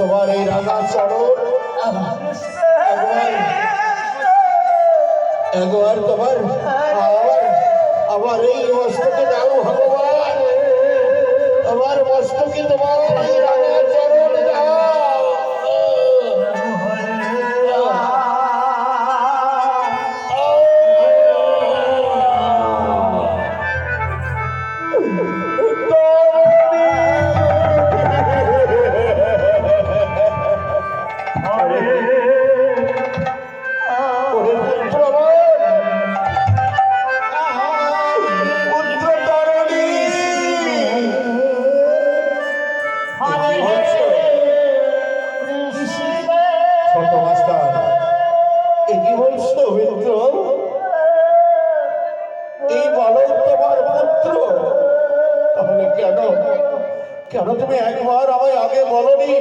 তোমার এই রাঙা চরণ একবার তোমার আমার এই মস্তকে দাও ভগবান, আমার মস্তকে তোমার এই রাঙা চরণ দাও। কেন তুমি একবার আমায় আগে বলনি?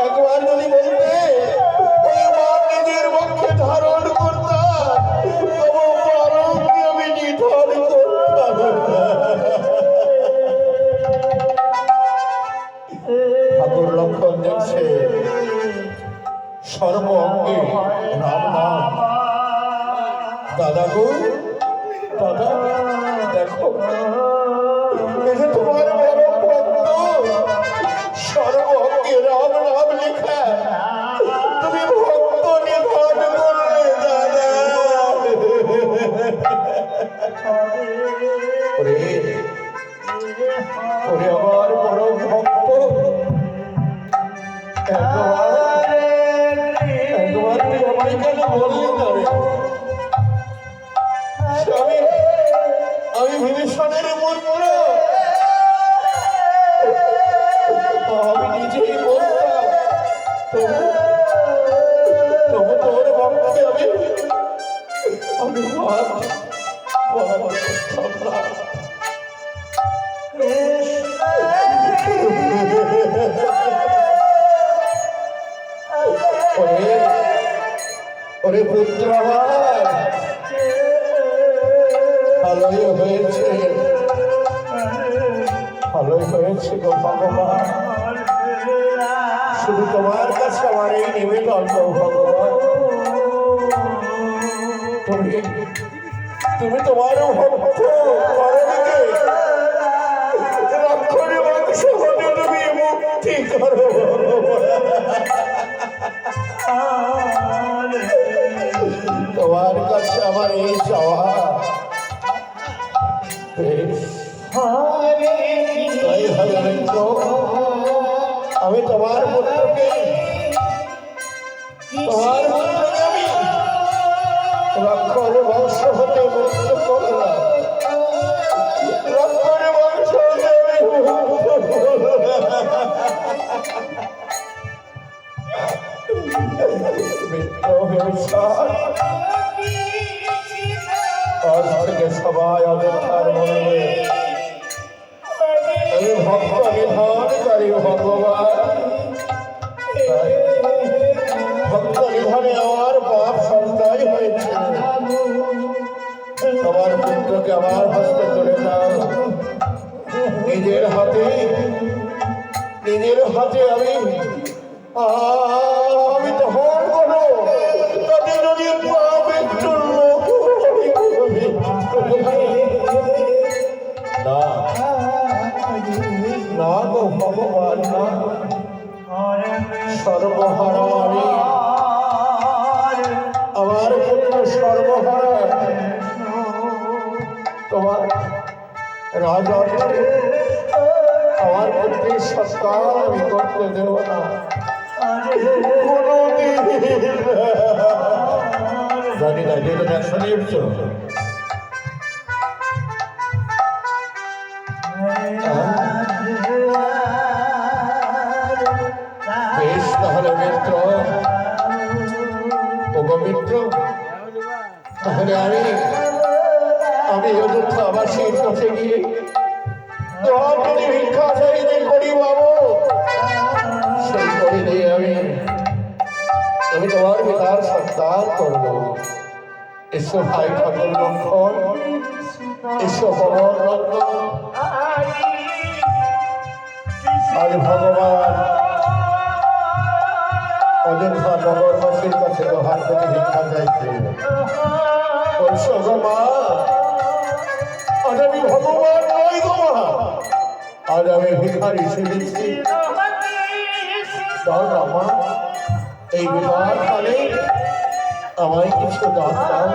একবার যদি বলতে ওই মা নিজের পক্ষে ধারণ করতাম, তবু পরকে আমি নিধন করতাম। ঠাকুর লক্ষণ দেখছে সর্ব অঙ্গে রাম নাম। দাদা গো, দাদা দেখো তোমার বড় ভক্ত, সর্বঙ্গে রাম নাম লেখা, তুমি ভক্ত নিধন করলে দাদা। ওরে আমার বড় ভক্ত, একবার তুই আমায় কেন বললি না রে? আমি বিভীষণের পুত্র, আমি নিজেই বলতাম, তবু তোর পক্ষে আমি ওরে পুত্র আমার ভালোই হয়েছে, ভালোই হয়েছে গো ভগবান। শুধু তোমার কাছে আমার এই নিবেদন গো ভগবান, তুমি তোমার ভক্ত রক্ষণে বংশ হতে তুমি মুক্তি করো। তোমার কাছে আমার এই চাওয়া, আমি তোমার পুত্রকে আমি রক্ষণ বংশ হতে মুক্ত করলাম, রক্ষণ বংশ হতে সবাই অপেক্ষার মনে আমি ভক্ত নিধনকারী ভগবান, ভক্ত নিধনে আমার পাপ সঞ্চয় হয়েছে। তোমার পুত্রকে আমার হস্তে তুলে দাও, নিজের হাতে আমি তখন বলো তাতে যদি পাপ একটু না গো ভগবান, না, সর্বহারা আমার পুত্র সর্বহারা, তোমার রাজর্ষে আমার পুত্রের সৎকার আমি করতে দেব না। জানি না যেটা একশো নিচ্ছ বেশ, তাহলে মিত্র, উপমিত্র, তাহলে আমি অযোধ্যাবাসীর কাছে গিয়ে যদি ভিক্ষা চাইতে করি বাবু, সেই করি দিয়ে আমি তোমার পিতার সৎকার করব। এসো ভাই ঠাকুর লক্ষণ, এসো পবন লক্ষণ। আজ ভগবান অযোধ্যা নগরবাসীর কাছে তো হাত থেকে ভিক্ষা চাইছে। বলছো গো মা, আজ আমি ভগবান নই গো মা, আজ আমি ভিখারি সেজেছি। দাও না মা, এই বিবাহ কালে আমায় কিছু দান দাও।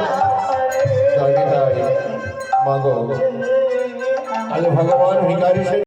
মা গো, আজ ভগবান ভিখারি